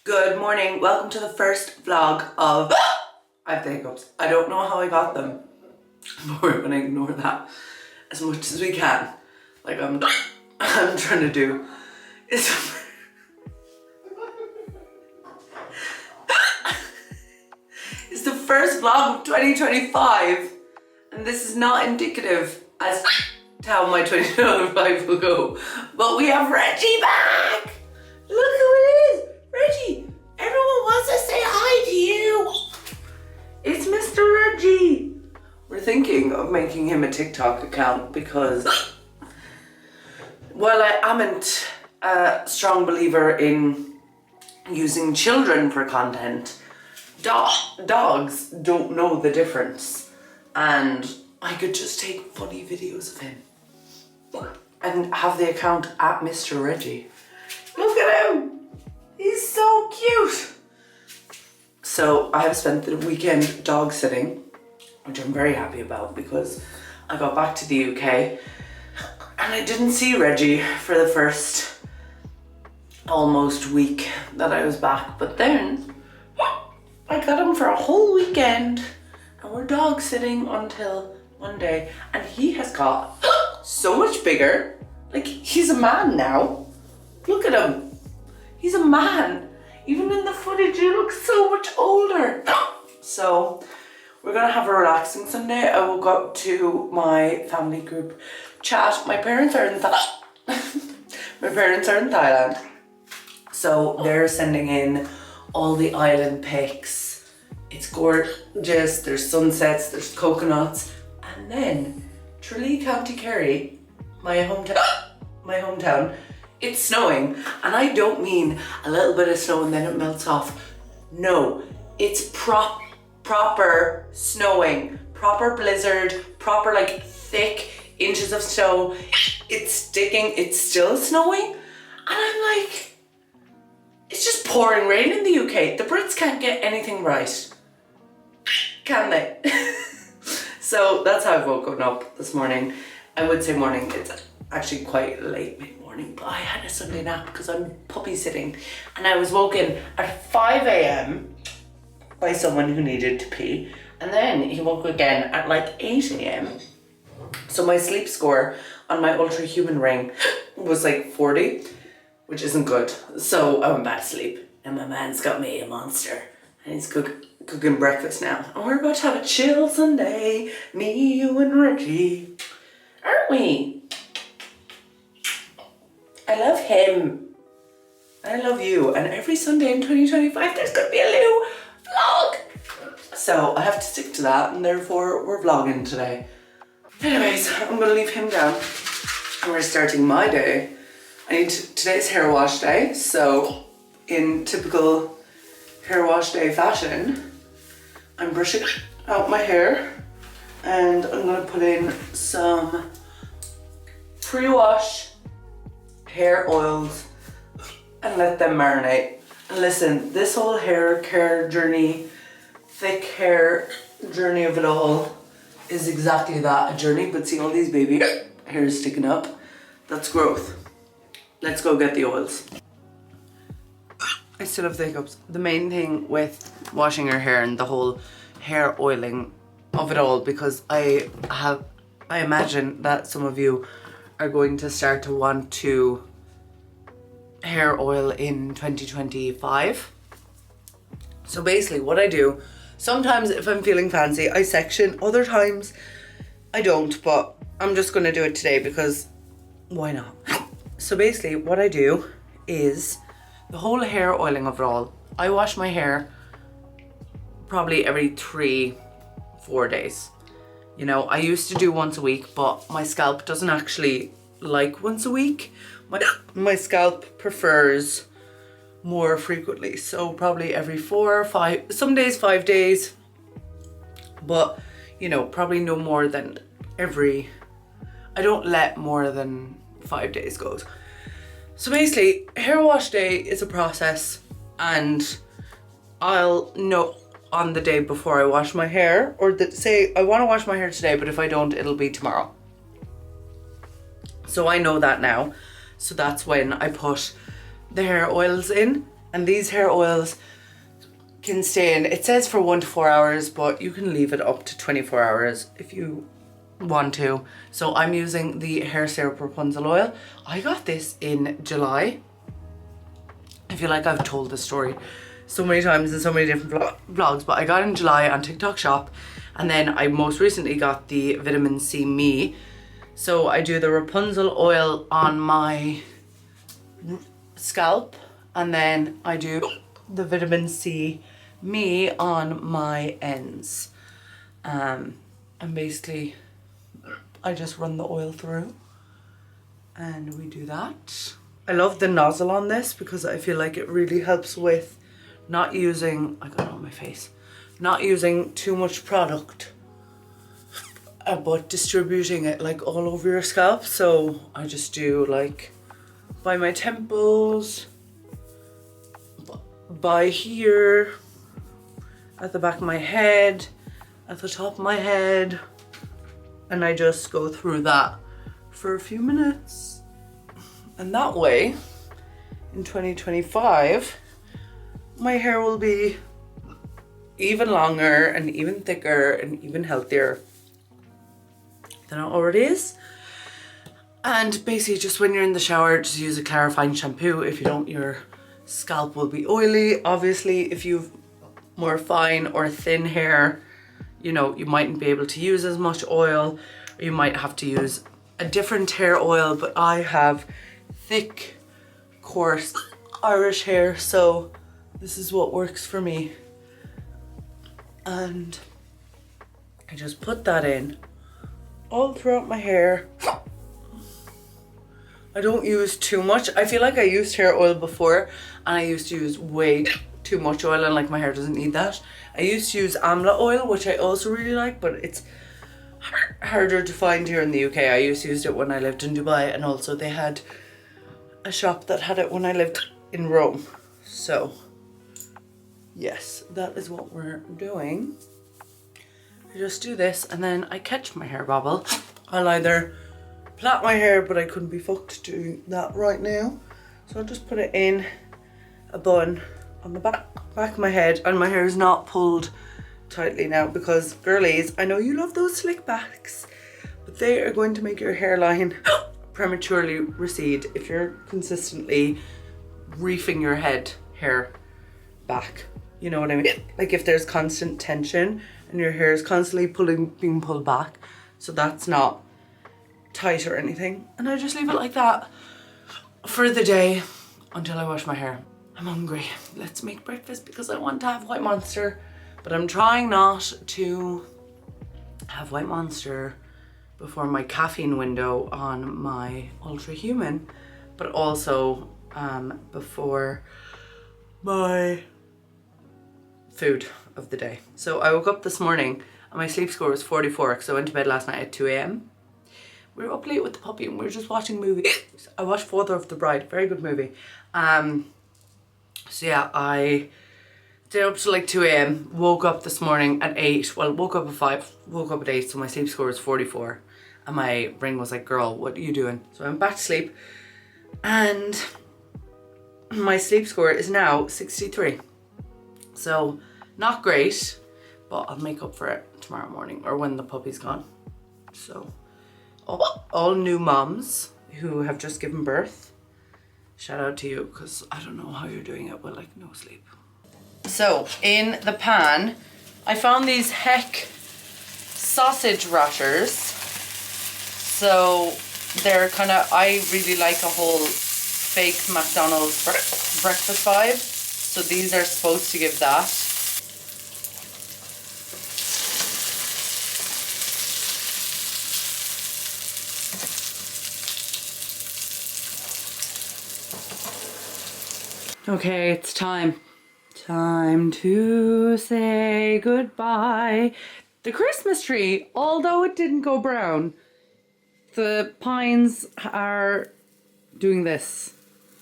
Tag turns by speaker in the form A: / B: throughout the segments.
A: Good morning, welcome to the first vlog of I have the hiccups. I don't know how I got them, but we're gonna ignore that as much as we can. Like I'm trying to do is it's the first vlog of 2025 and this is not indicative as to how my 2025 will go. But we have Reggie back! Look who it is! Reggie! Everyone wants to say hi to you! It's Mr. Reggie! We're thinking of making him a TikTok account because while I amn't a strong believer in using children for content, dogs don't know the difference. And I could just take funny videos of him and have the account at Mr. Reggie. Look at him! He's so cute! So I have spent the weekend dog sitting, which I'm very happy about because I got back to the UK and I didn't see Reggie for the first almost week that I was back. But then I got him for a whole weekend and we're dog sitting until Monday and he has got so much bigger. Like, he's a man now. Look at him. He's a man. Even in the footage, he looks so much older. So we're gonna have a relaxing Sunday. I woke up to my family group chat. My parents are in Thailand. So they're sending in all the island pics. It's gorgeous. There's sunsets, there's coconuts. And then Tralee, County Kerry, my hometown, it's snowing, and I don't mean a little bit of snow and then it melts off. No, it's proper snowing, proper blizzard, proper like thick inches of snow. It's sticking, it's still snowing, and I'm like, it's just pouring rain in the UK. The Brits can't get anything right, can they? So that's how I've woken up this morning. I would say morning, it's actually quite late mid-morning, but I had a Sunday nap because I'm puppy sitting and I was woken at 5 a.m. by someone who needed to pee, and then he woke again at like 8 a.m. So my sleep score on my ultra human ring was like 40, which isn't good. So I went back to sleep and my man's got me a monster and he's cooking breakfast now. And we're about to have a chill Sunday, me, you and Reggie, aren't we? I love him. I love you. And every Sunday in 2025, there's gonna be a new vlog. So I have to stick to that, and therefore we're vlogging today. Anyways, I'm gonna leave him down and we're starting my day. Today's hair wash day. So in typical hair wash day fashion, I'm brushing out my hair and I'm gonna put in some pre-wash hair oils and let them marinate. And listen, this whole hair care journey, thick hair journey of it all is exactly that, a journey. But see all these baby hairs sticking up? That's growth. Let's go get the oils. I still have the hiccups. The main thing with washing your hair and the whole hair oiling of it all, because I imagine that some of you are going to start to want to hair oil in 2025. So basically what I do, sometimes if I'm feeling fancy, I section, other times I don't, but I'm just gonna do it today because why not? So basically what I do is the whole hair oiling of it all. I wash my hair probably every 3-4 days. You know, I used to do once a week, but my scalp doesn't actually like once a week. My scalp prefers more frequently. So probably every 4 or 5, some days 5 days. But, you know, probably no more than I don't let more than 5 days go. So basically, hair wash day is a process, and I'll know on the day before I wash my hair, or say I want to wash my hair today, but if I don't, it'll be tomorrow. So I know that now. So that's when I put the hair oils in. And these hair oils can stay in, it says for 1 to 4 hours, but you can leave it up to 24 hours if you want to. So I'm using the hair syrup Rapunzel oil. I got this in July. I feel like I've told this story so many times in so many different vlogs, but I got it in July on TikTok Shop, and then I most recently got the Vitamin C Me. So I do the Rapunzel oil on my scalp, and then I do the Vitamin C Me on my ends. And basically I just run the oil through and we do that. I love the nozzle on this because I feel like it really helps with not using, I got it on my face, not using too much product, but distributing it like all over your scalp. So I just do like by my temples, by here, at the back of my head, at the top of my head, and I just go through that for a few minutes. And that way, in 2025, my hair will be even longer and even thicker and even healthier than it already is. And basically just when you're in the shower, just use a clarifying shampoo. If you don't, your scalp will be oily. Obviously, if you've more fine or thin hair, you know, you mightn't be able to use as much oil, or you might have to use a different hair oil, but I have thick, coarse Irish hair, so this is what works for me. And I just put that in all throughout my hair. I don't use too much. I feel like I used hair oil before and I used to use way too much oil, and like my hair doesn't need that. I used to use amla oil, which I also really like, but it's harder to find here in the UK. I used to use it when I lived in Dubai, and also they had a shop that had it when I lived in Rome. So yes, that is what we're doing. I just do this and then I catch my hair bobble. I'll either plait my hair, but I couldn't be fucked doing that right now. So I'll just put it in a bun on the back of my head, and my hair is not pulled tightly now because, girlies, I know you love those slick backs, but they are going to make your hairline prematurely recede if you're consistently reefing your hair back. You know what I mean? Like if there's constant tension and your hair is constantly being pulled back, so that's not tight or anything. And I just leave it like that for the day until I wash my hair. I'm hungry. Let's make breakfast because I want to have White Monster, but I'm trying not to have White Monster before my caffeine window on my Ultra Human, but also before my food of the day. So I woke up this morning and my sleep score was 44 because I went to bed last night at 2 a.m. We were up late with the puppy and we were just watching movies. I watched Father of the Bride, very good movie. So yeah, I stayed up till like 2 a.m. Woke up this morning at 8. Well, woke up at 5, woke up at 8, so my sleep score was 44. And my brain was like, girl, what are you doing? So I went back to sleep and my sleep score is now 63. So not great, but I'll make up for it tomorrow morning or when the puppy's gone. So all new moms who have just given birth, shout out to you, because I don't know how you're doing it with like no sleep. So in the pan, I found these Heck sausage rashers. So they're kind of, I really like a whole fake McDonald's breakfast vibe. So these are supposed to give that. Okay, it's time. Time to say goodbye. The Christmas tree, although it didn't go brown, the pines are doing this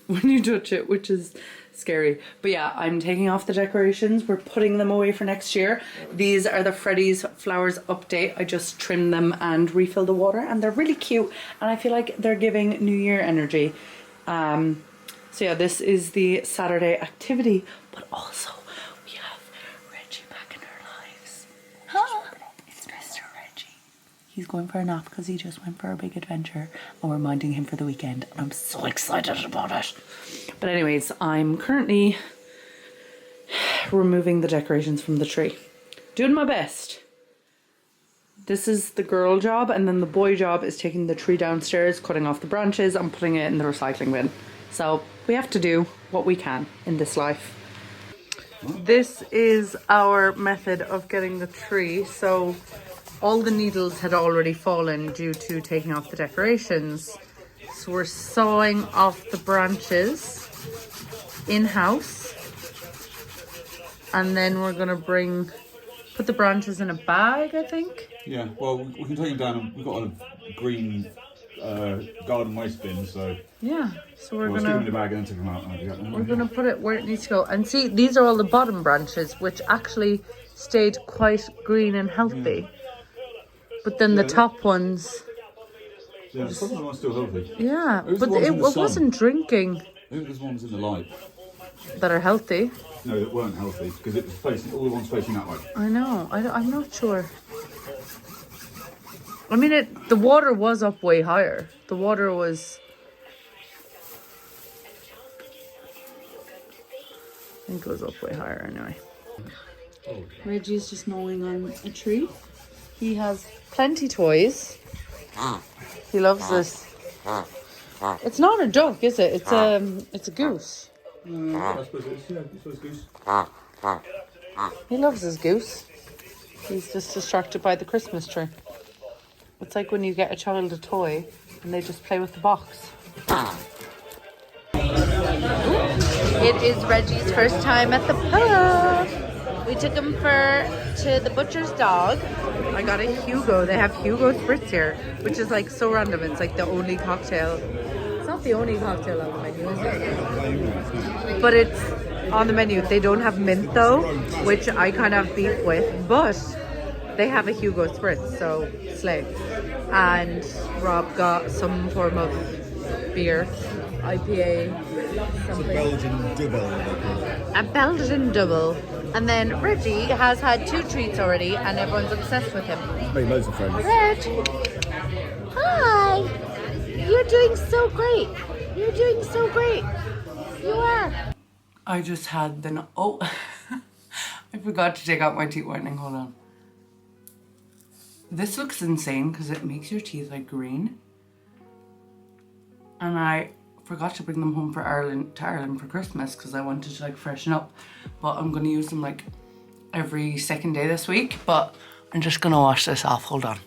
A: when you touch it, which is scary. But yeah, I'm taking off the decorations. We're putting them away for next year. These are the Freddy's Flowers update. I just trimmed them and refilled the water, and they're really cute. And I feel like they're giving New Year energy. So yeah, this is the Saturday activity, but also we have Reggie back in our lives. It's Mr. Reggie. He's going for a nap because he just went for a big adventure and we're minding him for the weekend. And I'm so excited about it. But anyways, I'm currently removing the decorations from the tree. Doing my best. This is the girl job, and then the boy job is taking the tree downstairs, cutting off the branches and putting it in the recycling bin. So we have to do what we can in this life. This is our method of getting the tree. So all the needles had already fallen due to taking off the decorations. So we're sawing off the branches in-house. And then we're gonna put the branches in a bag, I think.
B: Yeah, well, we can take them down. We've got a green garden waste bin, so
A: yeah. So we're
B: stick them
A: gonna
B: in the bag and then take them out.
A: we're gonna put it where it needs to go. And see, these are all the bottom branches, which actually stayed quite green and healthy. But then the top ones.
B: Yeah, some of them are still healthy.
A: Yeah, but it wasn't drinking.
B: I think there's ones in the light
A: that are healthy.
B: No, that weren't healthy because it was facing all the ones facing that way.
A: I know. I'm not sure. I mean, the water was up way higher. The water was. I think it was up way higher anyway. Reggie's just gnawing on a tree. He has plenty toys. He loves this. It's not a duck, is it? It's a goose.
B: I suppose it is. Yeah, I suppose goose.
A: He loves his goose. He's just distracted by the Christmas tree. It's like when you get a child a toy and they just play with the box. It is Reggie's first time at the pub. We took him to the butcher's dog. I got a Hugo. They have Hugo Spritz here, which is like so random. It's like the only cocktail. It's not the only cocktail on the menu, is it? But it's on the menu. They don't have mint though, which I kind of have beef with, but they have a Hugo Spritz, so slay. And Rob got some form of beer, IPA, something.
C: It's a Belgian double.
A: A Belgian double. And then Reggie has had 2 treats already and everyone's obsessed with him.
C: Made loads of friends.
A: Reg! Hi! You're doing so great! You're doing so great! You are! I just had oh! I forgot to take out my teeth whitening, hold on. This looks insane because it makes your teeth like green. And I forgot to bring them home to Ireland for Christmas because I wanted to like freshen up. But I'm gonna use them like every second day this week. But I'm just gonna wash this off, hold on.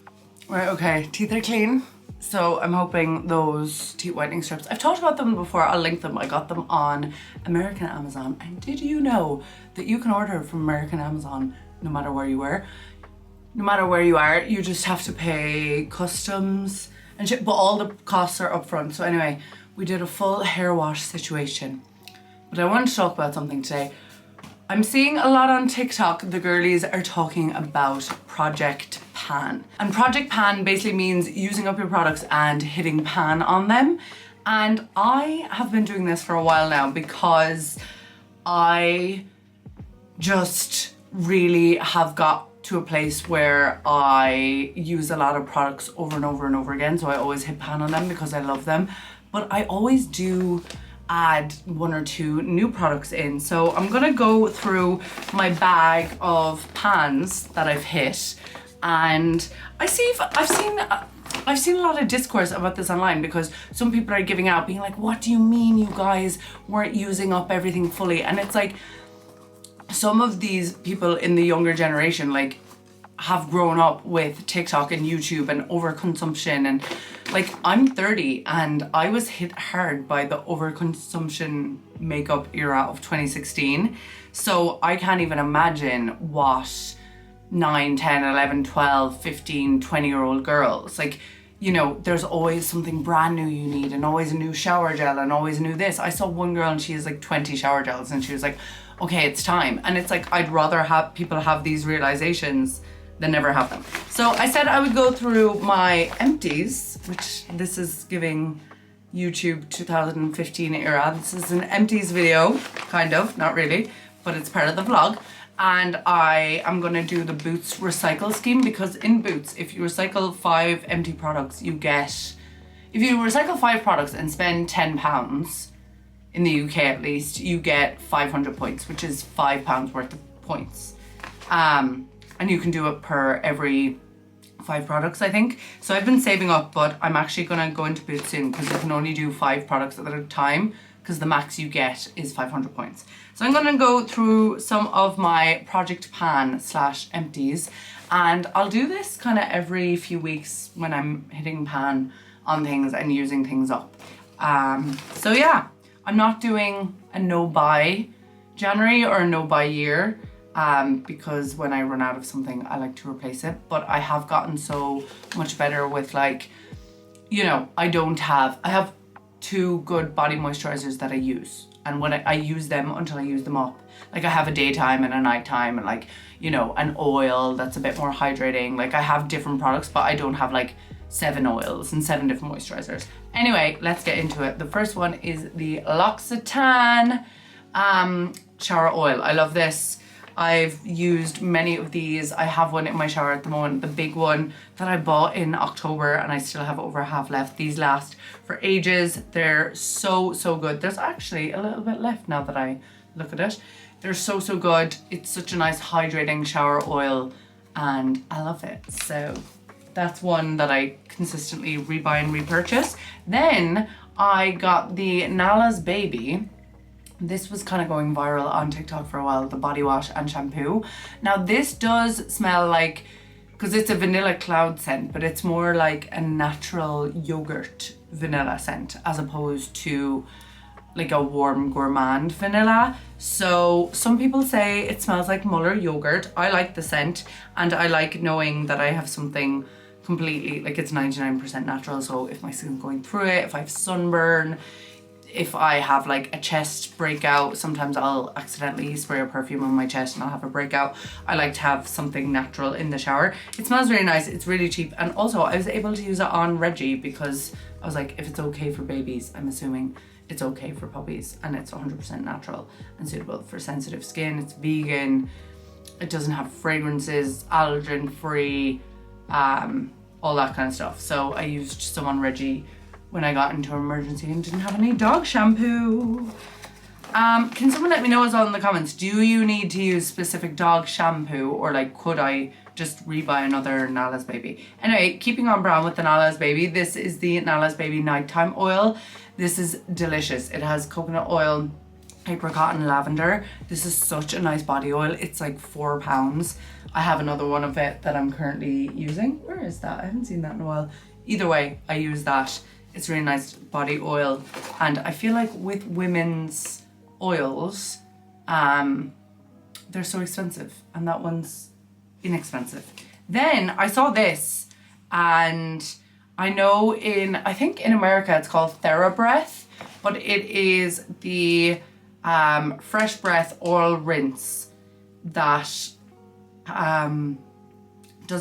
A: Right, okay, teeth are clean. So I'm hoping those teeth whitening strips, I've talked about them before, I'll link them. I got them on American Amazon. And did you know that you can order from American Amazon no matter where you are? No matter where you are, you just have to pay customs and shit, but all the costs are upfront. So anyway, we did a full hair wash situation. But I wanted to talk about something today. I'm seeing a lot on TikTok, the girlies are talking about Project Pan. And Project Pan basically means using up your products and hitting pan on them. And I have been doing this for a while now because I just really have got to a place where I use a lot of products over and over and over again. So I always hit pan on them because I love them. But I always do add 1 or 2 new products in. So I'm gonna go through my bag of pans that I've hit, and I've seen a lot of discourse about this online because some people are giving out, being like, what do you mean you guys weren't using up everything fully? And it's like, some of these people in the younger generation like have grown up with TikTok and YouTube and overconsumption, and like I'm 30 and I was hit hard by the overconsumption makeup era of 2016. So I can't even imagine what 9, 10, 11, 12, 15, 20-year-old girls, like, you know, there's always something brand new you need and always a new shower gel and always a new this. I saw one girl and she has like 20 shower gels and she was like, okay, it's time. And it's like, I'd rather have people have these realizations than never have them. So I said I would go through my empties, which this is giving YouTube 2015 era. This is an empties video, kind of, not really, but it's part of the vlog. And I am gonna do the Boots recycle scheme, because in Boots, if you recycle 5 empty products, you get, if you recycle 5 products and spend £10, in the UK at least, you get 500 points, which is £5 worth of points. And you can do it per every 5 products, I think. So I've been saving up, but I'm actually gonna go into Boots soon, because you can only do 5 products at a time, because the max you get is 500 points. So I'm gonna go through some of my project pan / empties, and I'll do this kind of every few weeks when I'm hitting pan on things and using things up. So yeah, I'm not doing a no buy January or a no buy year, because when I run out of something, I like to replace it. But I have gotten so much better with, like, you know, I have 2 good body moisturizers that I use, and when I use them until I use them up. Like, I have a daytime and a nighttime, and, like, you know, an oil that's a bit more hydrating. Like, I have different products, but I don't have like 7 oils and 7 different moisturizers. Anyway, let's get into it. The first one is the L'Occitane shower oil. I love this. I've used many of these. I have one in my shower at the moment, the big one that I bought in October, and I still have over half left. These last for ages. They're so, so good. There's actually a little bit left now that I look at it. They're so, so good. It's such a nice hydrating shower oil, and I love it. So that's one that I consistently rebuy and repurchase. Then I got the Nala's Baby. This was kind of going viral on TikTok for a while, the body wash and shampoo. Now this does smell like, because it's a vanilla cloud scent, but it's more like a natural yogurt vanilla scent as opposed to like a warm gourmand vanilla. So some people say it smells like Muller yogurt. I like the scent, and I like knowing that I have something completely, like, it's 99% natural. So if my skin's going through it, if I have sunburn, if I have like a chest breakout, sometimes I'll accidentally spray a perfume on my chest and I'll have a breakout. I like to have something natural in the shower. It smells really nice, it's really cheap, and also I was able to use it on Reggie because I was like, if it's okay for babies, I'm assuming it's okay for puppies, and it's 100% natural and suitable for sensitive skin. It's vegan, it doesn't have fragrances, allergen free, all that kind of stuff. So I used some on Reggie when I got into an emergency and didn't have any dog shampoo. Can someone let me know as well in the comments, do you need to use specific dog shampoo, or like could I just rebuy another Nala's Baby? Anyway, keeping on brand with the Nala's Baby, this is the Nala's Baby nighttime oil. This is delicious. It has coconut oil, apricot and lavender. This is such a nice body oil. It's like £4. I have another one of it that I'm currently using. Where is that? I haven't seen that in a while. Either way, I use that. It's really nice body oil, and I feel like with women's oils, they're so expensive, and that one's inexpensive. Then I saw this, and I know I think in America it's called TheraBreath, but it is the Fresh Breath oil rinse that doesn't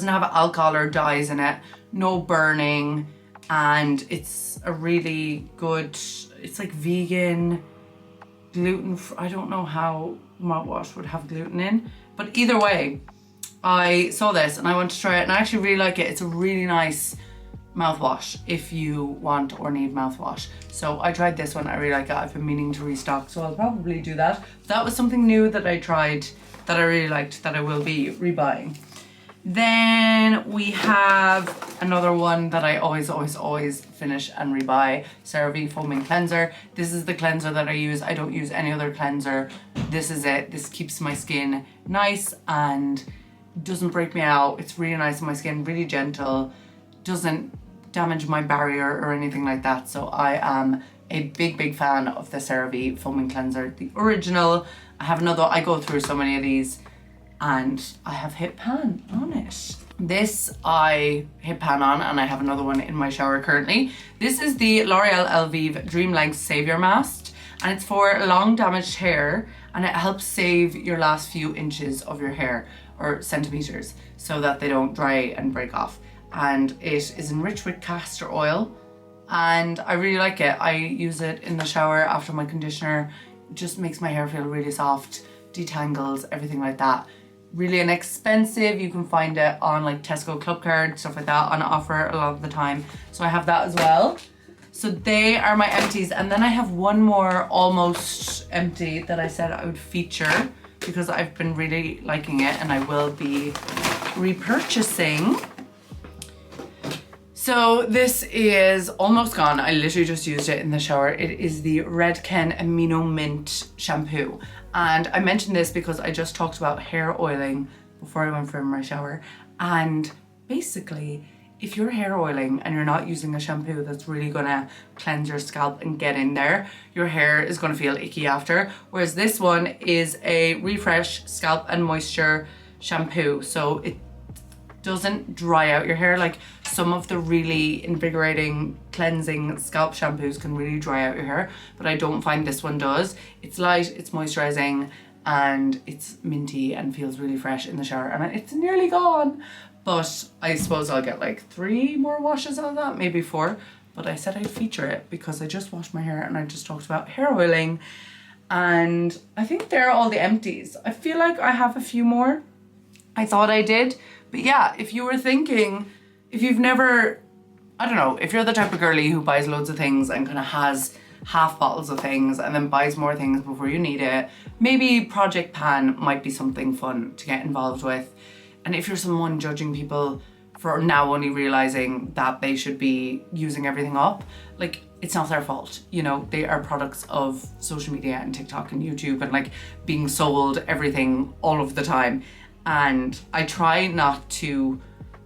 A: have alcohol or dyes in it, no burning, and it's a really good, it's like vegan, gluten, I don't know how mouthwash would have gluten in, but either way, I saw this and I want to try it, and I actually really like it. It's a really nice mouthwash if you want or need mouthwash. So I tried this one, I really like it. I've been meaning to restock, so I'll probably do that. That was something new that I tried that I really liked, that I will be rebuying. Then we have another one that I always finish and rebuy, CeraVe Foaming Cleanser. This is the cleanser that I use. I don't use any other cleanser. This is it. This keeps my skin nice and doesn't break me out. It's really nice on my skin, really gentle, doesn't damage my barrier or anything like that. So I am a big fan of the CeraVe Foaming Cleanser, the original. I have another, I go through so many of these, and I have hit pan on it. This I hit pan on, and I have another one in my shower currently. This is the L'Oreal Elvive Dream Length Savior Mask, and it's for long damaged hair, and it helps save your last few inches of your hair, or centimeters, so that they don't dry and break off. And it is enriched with castor oil, and I really like it. I use it in the shower after my conditioner. It just makes my hair feel really soft, detangles, everything like that. Really inexpensive. You can find it on like Tesco Club Card, stuff like that, on offer a lot of the time. So I have that as well. So they are my empties. And then I have one more almost empty that I said I would feature because I've been really liking it and I will be repurchasing. So this is almost gone. I literally just used it in the shower. It is the Redken Amino Mint shampoo. And I mentioned this because I just talked about hair oiling before I went for my shower. And basically, if you're hair oiling and you're not using a shampoo that's really gonna cleanse your scalp and get in there, your hair is gonna feel icky after. Whereas this one is a refresh scalp and moisture shampoo. So it doesn't dry out your hair. Like some of the really invigorating cleansing scalp shampoos can really dry out your hair, but I don't find this one does. It's light, it's moisturizing, and it's minty and feels really fresh in the shower, and it's nearly gone. But I suppose I'll get like 3 more washes of that, maybe 4. But I said I'd feature it because I just washed my hair and I just talked about hair oiling. And I think they're all the empties. I feel like I have a few more. I thought I did. But yeah, if you were thinking, if you've never, I don't know, if you're the type of girly who buys loads of things and kind of has half bottles of things and then buys more things before you need it, maybe Project Pan might be something fun to get involved with. And if you're someone judging people for now only realizing that they should be using everything up, like, it's not their fault. You know, they are products of social media and TikTok and YouTube and like being sold everything all of the time. And I try not to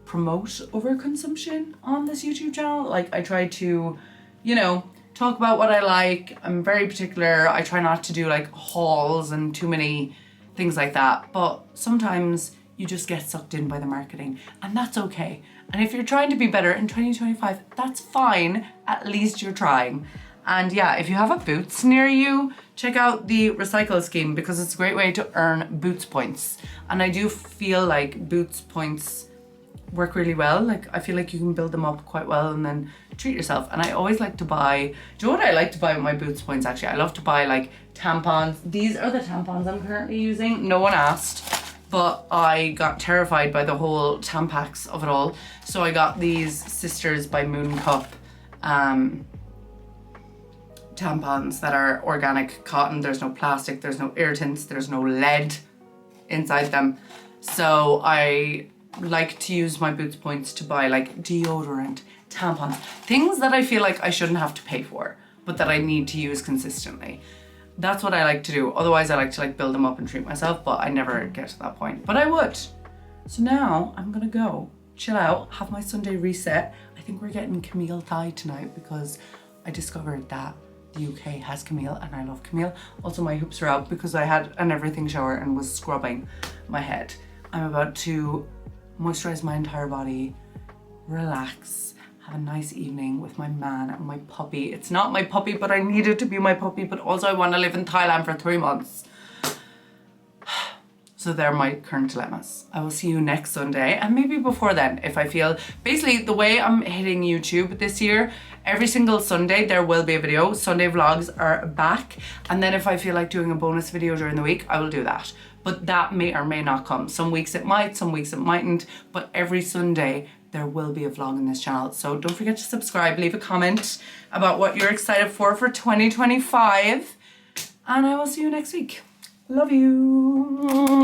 A: promote overconsumption on this YouTube channel. Like, I try to, you know, talk about what I like. I'm very particular. I try not to do like hauls and too many things like that. But sometimes you just get sucked in by the marketing, and that's okay. And if you're trying to be better in 2025, that's fine. At least you're trying. And yeah, if you have a Boots near you, check out the recycle scheme because it's a great way to earn Boots points. And I do feel like Boots points work really well. Like, I feel like you can build them up quite well and then treat yourself. And I always like to buy, do you know what I like to buy with my Boots points actually? I love to buy like tampons. These are the tampons I'm currently using. No one asked, but I got terrified by the whole Tampax of it all. So I got these Sisters by Moon Cup tampons that are organic cotton. There's no plastic, there's no irritants, there's no lead inside them. So I like to use my Boots points to buy like deodorant, tampons, things that I feel like I shouldn't have to pay for, but that I need to use consistently. That's what I like to do. Otherwise I like to like build them up and treat myself, but I never get to that point, but I would. So now I'm gonna go chill out, have my Sunday reset. I think we're getting Camille Thai tonight because I discovered that the UK has Camille and I love Camille. Also, my hoops are out because I had an everything shower and was scrubbing my head. I'm about to moisturize my entire body, relax, have a nice evening with my man and my puppy. It's not my puppy, but I need it to be my puppy, but also I want to live in Thailand for 3 months. So they're my current dilemmas. I will see you next Sunday and maybe before then if I feel, basically the way I'm hitting YouTube this year, every single Sunday there will be a video. Sunday vlogs are back, and then if I feel like doing a bonus video during the week, I will do that. But that may or may not come. Some weeks it might, some weeks it mightn't, but every Sunday there will be a vlog on this channel. So don't forget to subscribe, leave a comment about what you're excited for 2025, and I will see you next week. Love you.